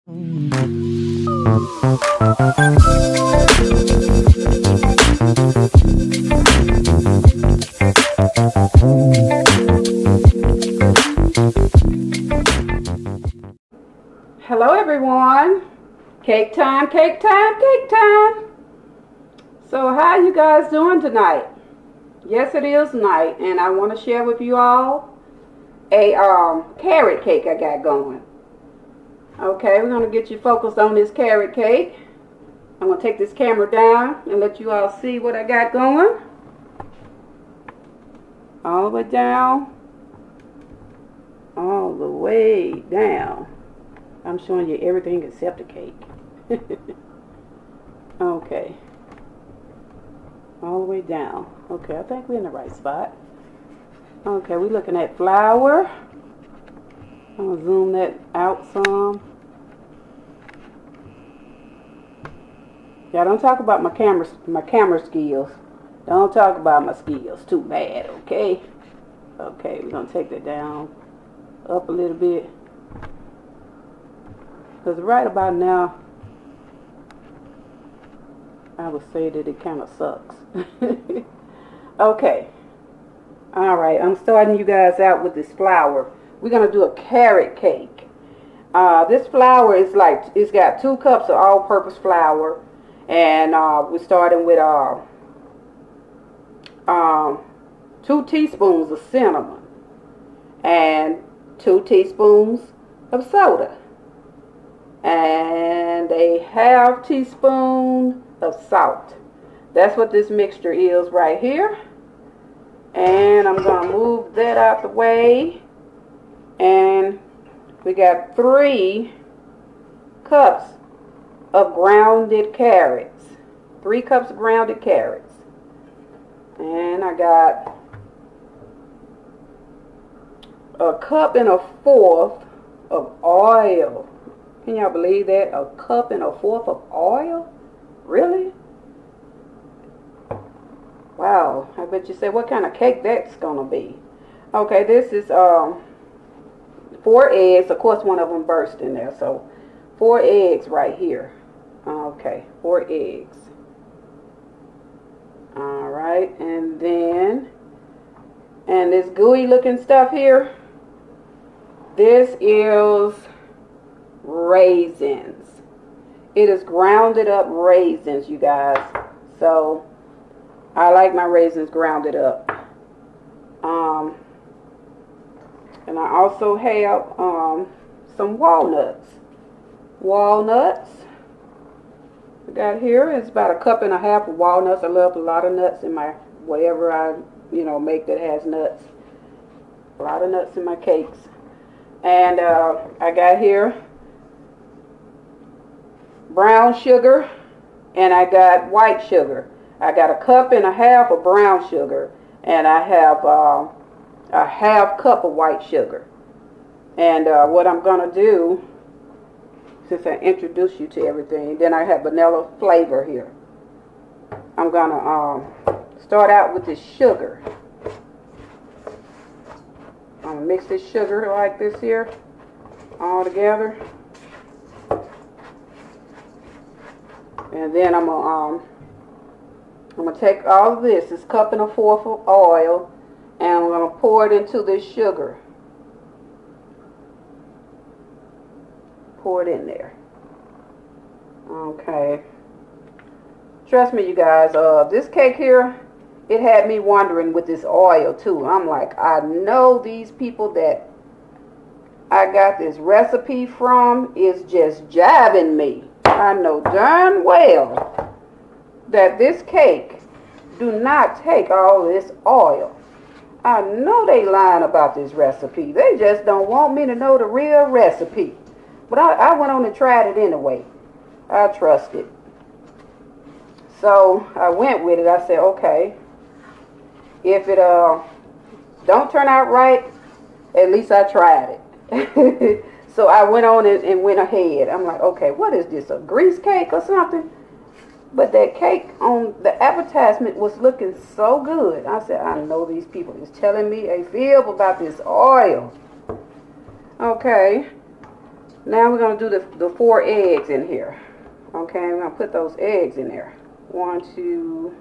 Hello everyone. Cake time, cake time, cake time. So how you guys doing tonight? Yes, it is night, and I want to share with you all a carrot cake I got going. Okay, we're going to get you focused on this carrot cake. I'm going to take this camera down and let you all see what I got going. All the way down. All the way down. I'm showing you everything except the cake. Okay. All the way down. Okay, I think we're in the right spot. Okay, we're looking at flour. I'm going to zoom that out some. Yeah, don't talk about my camera skills. Don't talk about my skills too bad, okay? Okay, we're going to take that down up a little bit. Because right about now, I would say that it kind of sucks. Okay. Alright, I'm starting you guys out with this flour. We're going to do a carrot cake. This flour is like, it's got 2 cups of all-purpose flour. And we're starting with 2 teaspoons of cinnamon. And 2 teaspoons of soda. And a ½ teaspoon of salt. That's what this mixture is right here. And I'm going to move that out the way. And we got 3 cups of grounded carrots. 3 cups of grounded carrots. And I got a 1.25 cups of oil. Can y'all believe that? A 1.25 cups of oil? Really? Wow. I bet you say, what kind of cake that's going to be? Okay, this is 4 eggs. Of course, one of them burst in there. So, 4 eggs right here. Okay, 4 eggs. Alright, and then, and this gooey looking stuff here, this is raisins. It is grounded up raisins, you guys. So I like my raisins grounded up. And I also have some walnuts. Walnuts. I got here is about 1.5 cups of walnuts. I love a lot of nuts in my whatever I make that has nuts. A lot of nuts in my cakes. And I got here brown sugar, and I got white sugar. I got 1.5 cups of brown sugar, and I have a ½ cup of white sugar. And what I'm going to do, since I introduced you to everything, then I have vanilla flavor here. I'm going to start out with this sugar. I'm going to mix this sugar like this here all together. And then I'm gonna take all of this 1.25 cups of oil, and I'm gonna pour it into this sugar. Pour it in there. Okay. Trust me, you guys. This cake here, it had me wondering with this oil too. I'm like, I know these people that I got this recipe from is just jabbing me. I know darn well that this cake do not take all this oil. I know they lying about this recipe. They just don't want me to know the real recipe. But I went on and tried it anyway. I trust it. So I went with it. I said, okay, if it don't turn out right, at least I tried it. So I went on and went ahead. I'm like, okay, what is this, a grease cake or something? But that cake on the advertisement was looking so good. I said, I know these people is telling me a fib about this oil. Okay. Now we're going to do the 4 eggs in here. Okay, we're going to put those eggs in there. 1, 2,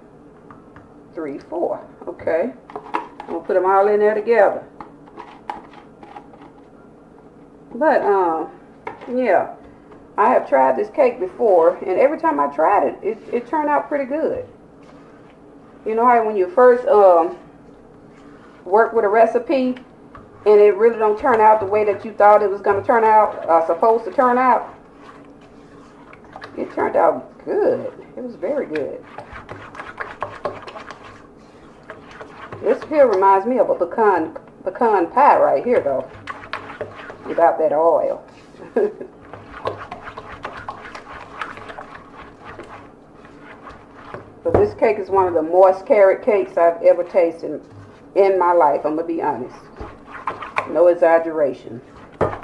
3, 4. Okay. I'm going to put them all in there together. But, yeah. I have tried this cake before, and every time I tried it, it turned out pretty good. You know how when you first work with a recipe, and it really don't turn out the way that you thought it was going to turn out, supposed to turn out? It turned out good. It was very good. This here reminds me of a pecan pie right here, though, without that oil. But this cake is one of the moist carrot cakes I've ever tasted in my life. I'm going to be honest. No exaggeration. I'm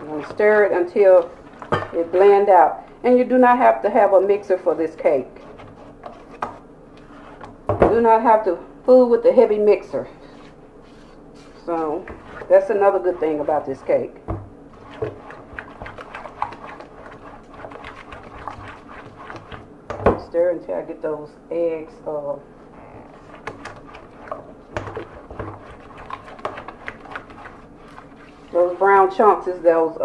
going to stir it until it blends out. And you do not have to have a mixer for this cake. You do not have to fool with the heavy mixer. So that's another good thing about this cake. Stir until I get those eggs those brown chunks is those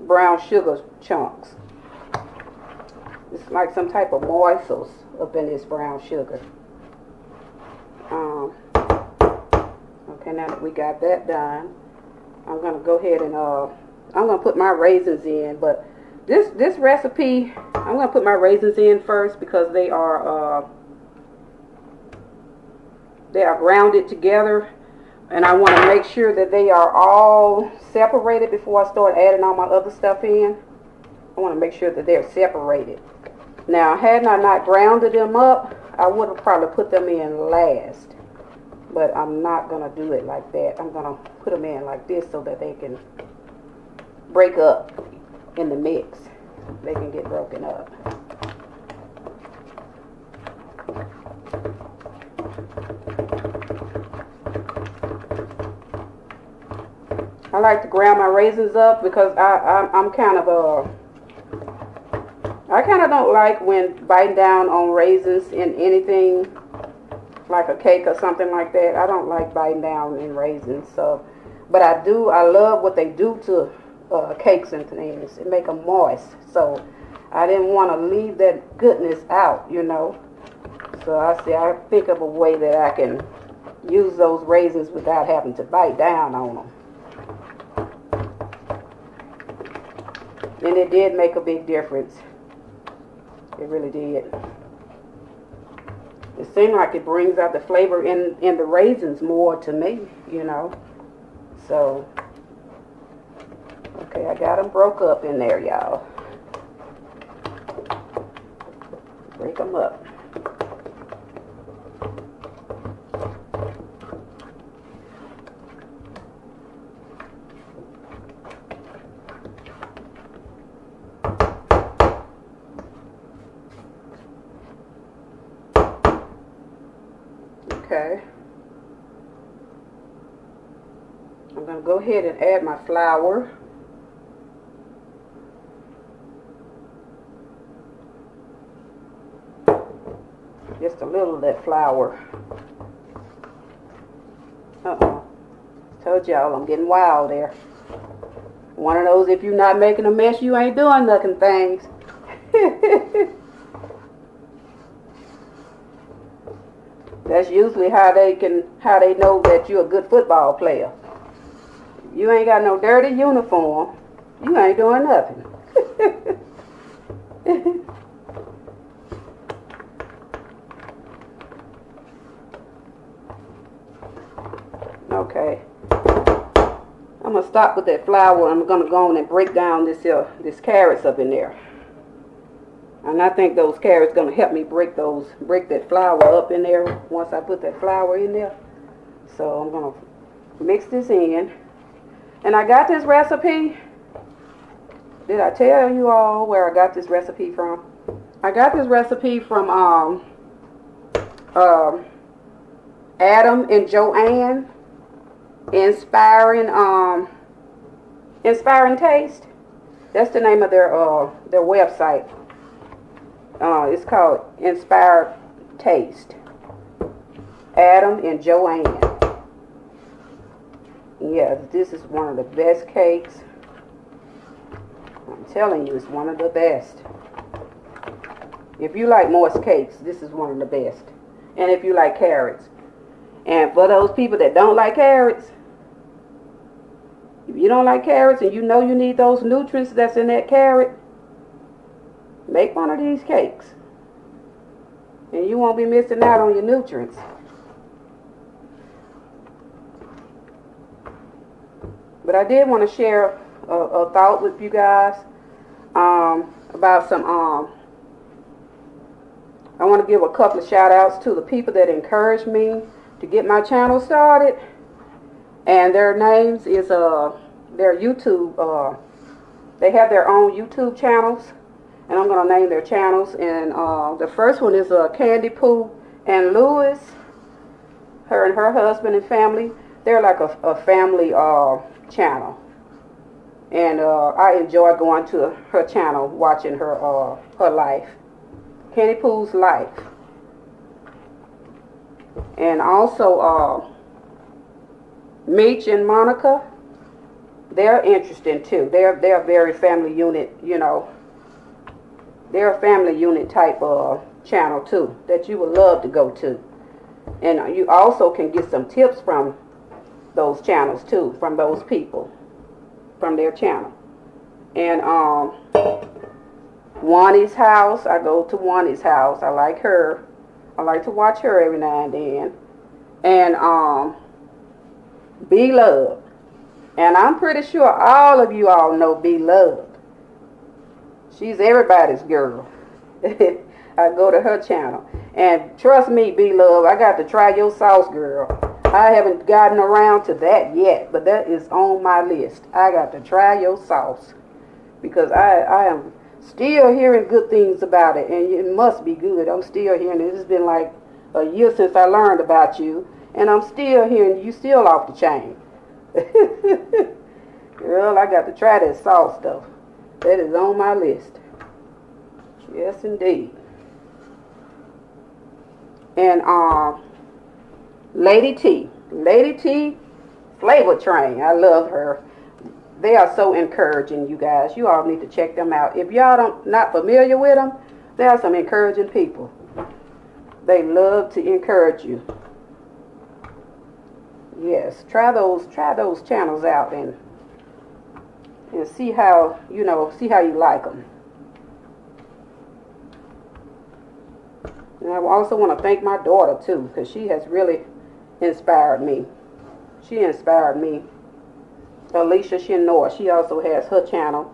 brown sugar chunks. It's like some type of morsels up in this brown sugar. Okay, now that we got that done, I'm gonna go ahead and I'm gonna put my raisins in. But this recipe, I'm gonna put my raisins in first because they are grounded together, and I want to make sure that they are all separated before I start adding all my other stuff in. I want to make sure that they're separated. Now, had I not grounded them up, I would have probably put them in last. But I'm not going to do it like that. I'm going to put them in like this so that they can break up in the mix. They can get broken up. I like to ground my raisins up because I'm kind of I kind of don't like when biting down on raisins in anything like a cake or something like that. I don't like biting down in raisins. So, but I love what they do to cakes and things. It make them moist. So I didn't want to leave that goodness out, you know. So I think of a way that I can use those raisins without having to bite down on them. And it did make a big difference. It really did. It seemed like it brings out the flavor in the raisins more to me, you know. So, okay, I got them broke up in there, y'all. Break them up. Okay, I'm going to go ahead and add my flour. Just a little of that flour. Told y'all I'm getting wild there. One of those, if you're not making a mess, you ain't doing nothing things. That's usually how they know that you're a good football player. You ain't got no dirty uniform, you ain't doing nothing. Okay, I'm gonna stop with that flour. I'm gonna go on and break down this carrots up in there. And I think those carrots gonna help me break that flour up in there once I put that flour in there. So I'm gonna mix this in. And I got this recipe. Did I tell you all where I got this recipe from? I got this recipe from Adam and Joanne, inspiring taste. That's the name of their website. It's called Inspired Taste. Adam and Joanne. Yeah, this is one of the best cakes. I'm telling you, it's one of the best. If you like moist cakes, this is one of the best. And if you like carrots. And for those people that don't like carrots, if you don't like carrots and you know you need those nutrients that's in that carrot, make one of these cakes. And you won't be missing out on your nutrients. But I did want to share a thought with you guys about some, I want to give a couple of shout outs to the people that encouraged me to get my channel started. And their names is, their YouTube, they have their own YouTube channels. And I'm going to name their channels. And the first one is Candy Pooh and Lewis. Her and her husband and family. They're like a family channel. And I enjoy going to her channel, watching her her life. Candy Pooh's life. And also Meech and Monica. They're interesting too. They're very family unit, you know. They're a family unit type channel too that you would love to go to. And you also can get some tips from those channels too, from those people, from their channel. And Wani's house, I go to Wani's house. I like her. I like to watch her every now and then. And Be Loved. And I'm pretty sure all of you all know Be Loved. She's everybody's girl. I go to her channel. And trust me, Be Loved, I got to try your sauce, girl. I haven't gotten around to that yet, but that is on my list. I got to try your sauce. Because I am still hearing good things about it. And it must be good. I'm still hearing it. It's been like a year since I learned about you. And I'm still hearing you still off the chain. Girl, I got to try that sauce stuff. That is on my list. Yes, indeed. And Lady T Flavor Train. I love her. They are so encouraging, you guys. You all need to check them out. If y'all not familiar with them, they are some encouraging people. They love to encourage you. Yes, try those channels out and see how, you know, see how you like them. And I also want to thank my daughter too, because she has really inspired me. She inspired me. Alicia Shinoa, she also has her channel,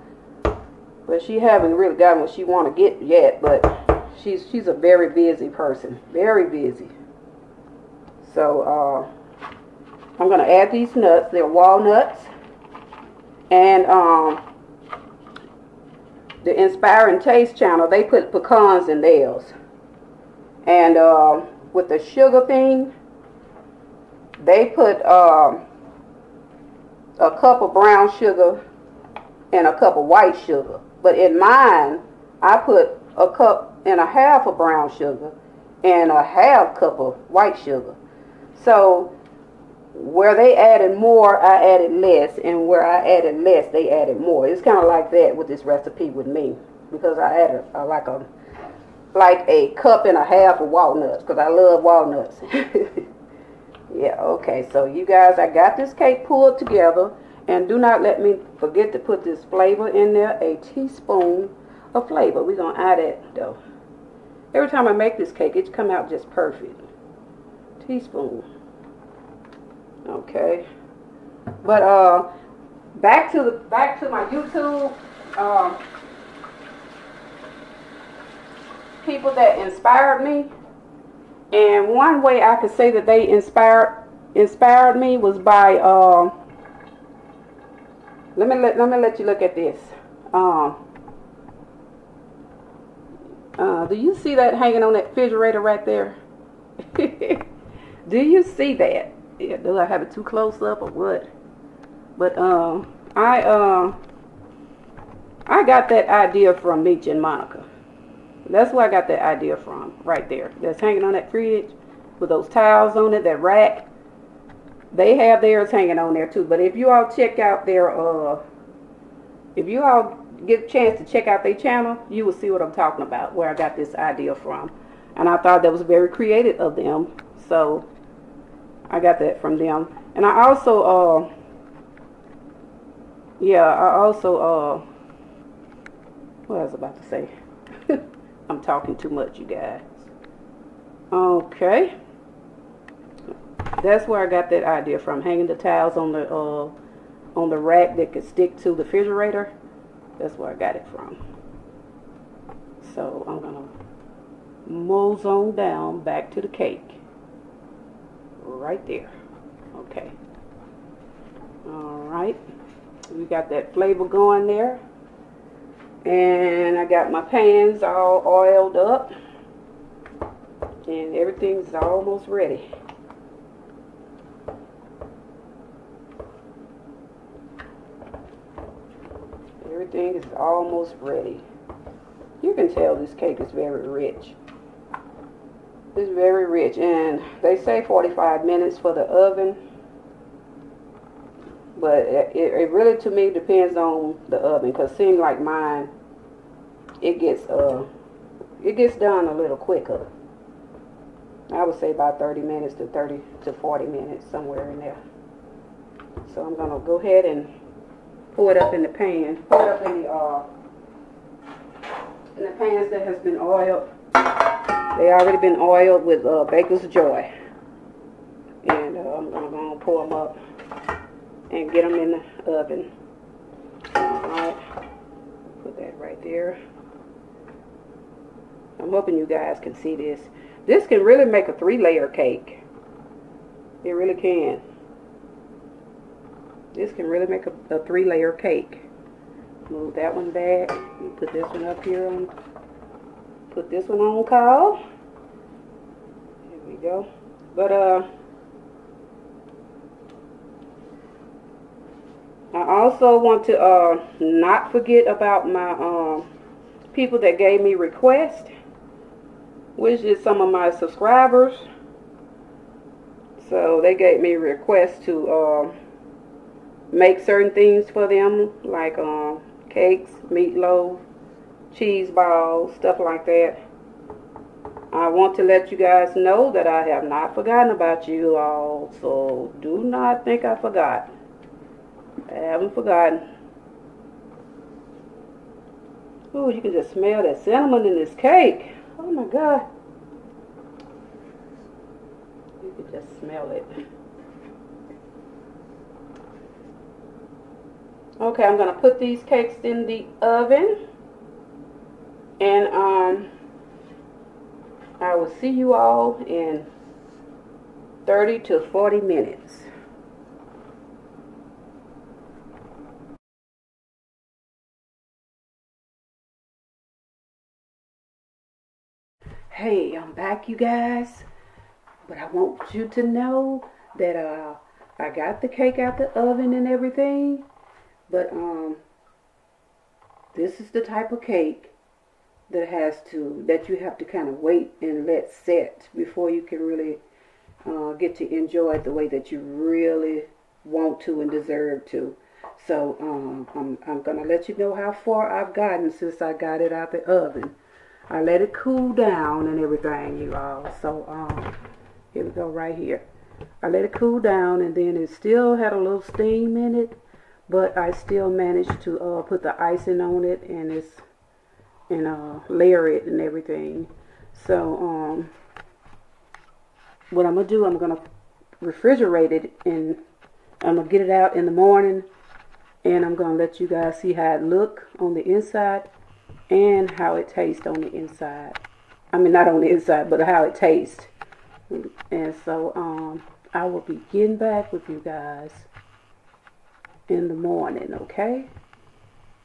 but she haven't really gotten what she want to get yet. But she's a very busy person, very busy. So I'm gonna add these nuts. They're walnuts, and the Inspiring Taste channel, they put pecans in theirs. And with the sugar thing, they put a cup of brown sugar and a cup of white sugar. But in mine, I put a cup and a half of brown sugar and a half cup of white sugar. So where they added more, I added less, and where I added less, they added more. It's kind of like that with this recipe with me, because I added like a cup and a half of walnuts, because I love walnuts. Yeah, okay, so you guys, I got this cake pulled together, and do not let me forget to put this flavor in there, a teaspoon of flavor. We're going to add it, though. Every time I make this cake, it's come out just perfect. Teaspoon. Okay. But, back to my YouTube, people that inspired me. And one way I could say that they inspired me was by let me let you look at this. Do you see that hanging on that refrigerator right there? Do you see that? Yeah, do I have it too close up or what? But I got that idea from Meech and Monica. That's where I got that idea from, right there. That's hanging on that fridge with those towels on it, that rack. They have theirs hanging on there too. But if you all check out their, if you all get a chance to check out their channel, you will see what I'm talking about, where I got this idea from. And I thought that was very creative of them. So I got that from them. And I also, what I was about to say. I'm talking too much, you guys. Okay. That's where I got that idea from. Hanging the towels on the rack that could stick to the refrigerator. That's where I got it from. So I'm gonna mosey on down back to the cake. Right there. Okay. Alright. We got that flavor going there. And I got my pans all oiled up. And everything's almost ready. Everything is almost ready. You can tell this cake is very rich. It's very rich. And they say 45 minutes for the oven. But it really, to me, depends on the oven. Because it seems like mine, it gets done a little quicker. I would say about 30 minutes to 30 to 40 minutes, somewhere in there. So I'm going to go ahead and pour it up in the pan. Pour it up in the pans that has been oiled. They already been oiled with Baker's Joy. And I'm going to go and pour them up and get them in the oven. Alright, put that right there. I'm hoping you guys can see this. This can really make a 3-layer cake. It really can. This can really make a 3-layer cake. Move that one back. Put this one up here on. Put this one on call. Here we go. But I also want to not forget about my people that gave me requests, which is some of my subscribers. So they gave me requests to make certain things for them, like cakes, meatloaf, cheese balls, stuff like that. I want to let you guys know that I have not forgotten about you all, so do not think I forgot. I haven't forgotten. Oh, you can just smell that cinnamon in this cake. Oh my God. You can just smell it. Okay, I'm going to put these cakes in the oven. And I will see you all in 30 to 40 minutes. Hey, I'm back, you guys. But I want you to know that I got the cake out the oven and everything. But this is the type of cake that you have to kind of wait and let set before you can really get to enjoy it the way that you really want to and deserve to. So I'm gonna let you know how far I've gotten since I got it out the oven. I let it cool down and everything, you all. So here we go, right here. I let it cool down, and then it still had a little steam in it, but I still managed to put the icing on it and layer it and everything. So what I'm gonna do, I'm gonna refrigerate it, and I'm gonna get it out in the morning, and I'm gonna let you guys see how it look on the inside and how it tastes on the inside. I mean, not on the inside, but how it tastes. And so I will be getting back with you guys in the morning, okay?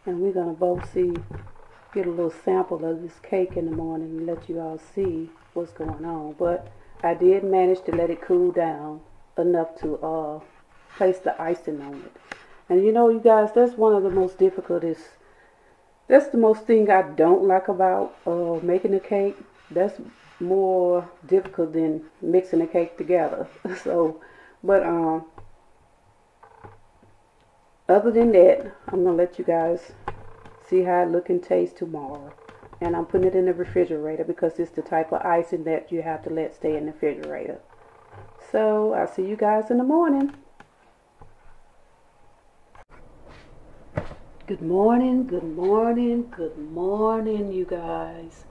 And we're gonna both get a little sample of this cake in the morning and let you all see what's going on. But I did manage to let it cool down enough to place the icing on it. And you know, you guys, that's one of the most difficultest. That's the most thing I don't like about making a cake. That's more difficult than mixing a cake together. So, but other than that, I'm gonna let you guys see how it look and taste tomorrow. And I'm putting it in the refrigerator because it's the type of icing that you have to let stay in the refrigerator. So I'll see you guys in the morning. Good morning, good morning, good morning, you guys.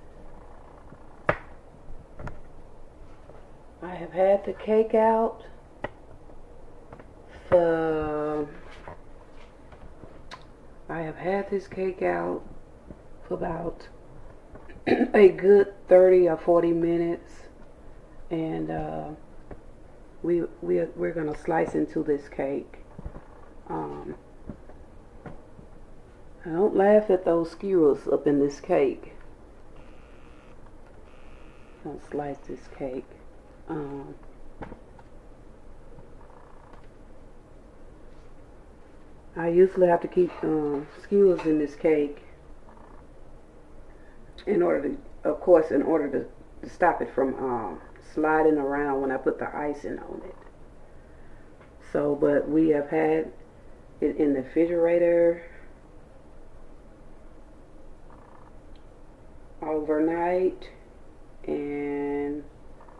I have had the cake out I have had this cake out for about a good 30 or 40 minutes, and we're gonna slice into this cake. I don't laugh at those skewers up in this cake. I'm gonna slice this cake. I usually have to keep skewers in this cake in order to, of course, in order to stop it from sliding around when I put the icing on it. So, but we have had it in the refrigerator overnight, and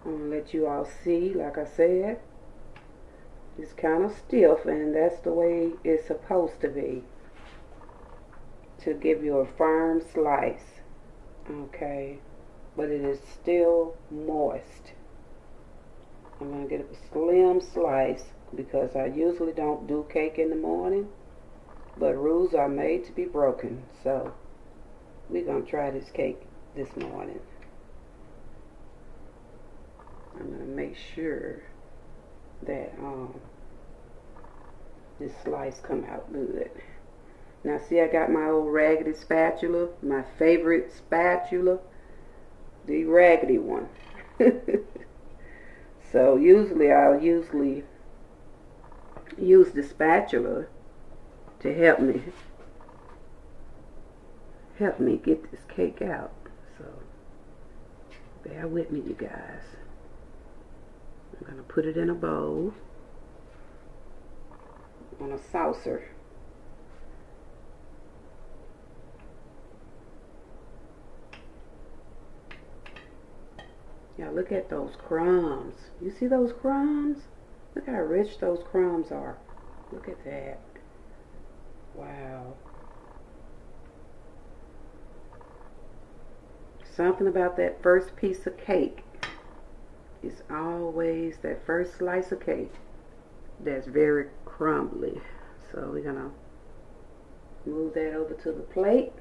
I'm gonna let you all see. Like I said, it's kind of stiff, and that's the way it's supposed to be, to give you a firm slice. Okay, but it is still moist. I'm gonna get a slim slice because I usually don't do cake in the morning, but rules are made to be broken. So we're gonna try this cake this morning. I'm gonna make sure that this slice come out good. Now see, I got my old raggedy spatula, my favorite spatula, the raggedy one. So I'll usually use the spatula to help me get this cake out. So bear with me, you guys. I'm gonna put it in a bowl, on a saucer. Now look at those crumbs. You see those crumbs? Look how rich those crumbs are. Look at that. Wow. Something about that first piece of cake. It's always that first slice of cake that's very crumbly. So we're gonna move that over to the plate.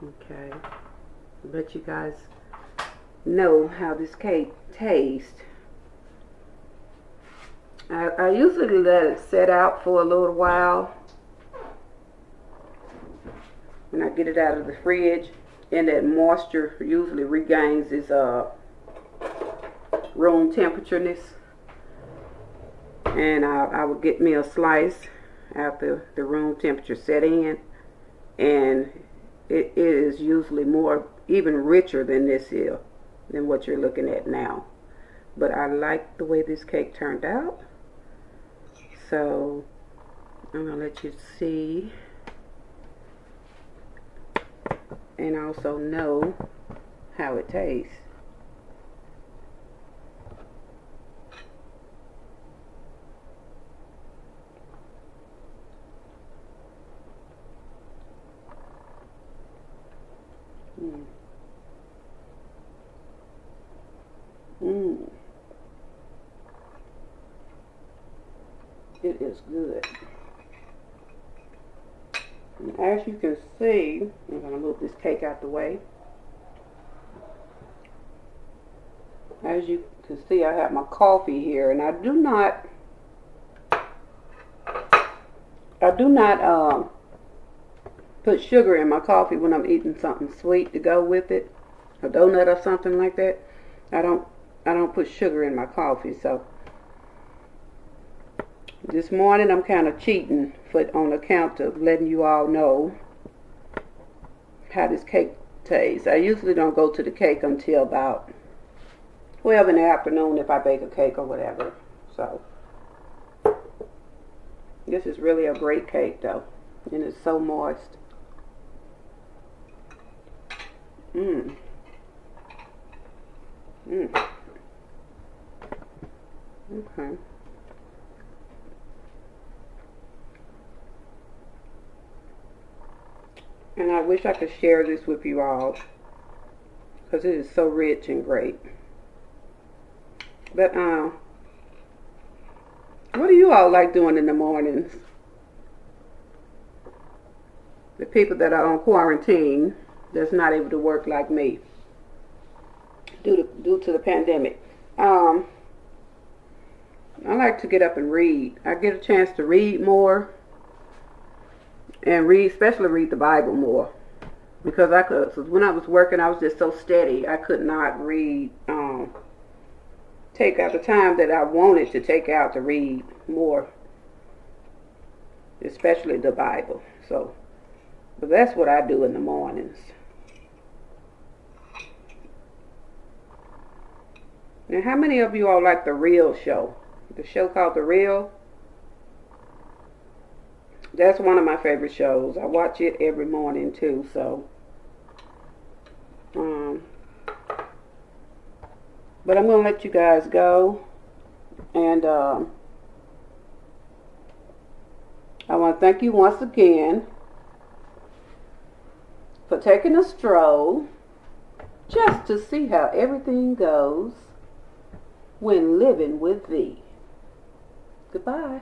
Okay, I'll let you guys know how this cake tastes. I usually let it set out for a little while when I get it out of the fridge, and that moisture usually regains its room temperatureness. And I would get me a slice after the room temperature set in, and it is usually more, even richer than this is, than what you're looking at now. But I like the way this cake turned out, so I'm gonna let you see and also know how it tastes. It is good. And as you can see, I'm going to move this cake out the way. As you can see, I have my coffee here, and I do not I do not put sugar in my coffee when I'm eating something sweet to go with it, a donut or something like that. I don't put sugar in my coffee. So this morning I'm kind of cheating on account of letting you all know how this cake tastes. I usually don't go to the cake until about 12 in the afternoon if I bake a cake or whatever. So this is really a great cake though, and it's so moist. Mmm. Mmm. Okay. And I wish I could share this with you all because it is so rich and great. But what do you all like doing in the mornings? The people that are on quarantine, that's not able to work like me due to the pandemic. I like to get up and read. I get a chance to read more. And especially read the Bible more, because when I was working, I was just so steady. I could not read, take out the time that I wanted to take out to read more, especially the Bible. So, but that's what I do in the mornings. Now, how many of you all like the Real show? The show called The Real? That's one of my favorite shows. I watch it every morning too. So, but I'm gonna let you guys go, and I want to thank you once again for taking a stroll just to see how everything goes when living with thee. Goodbye.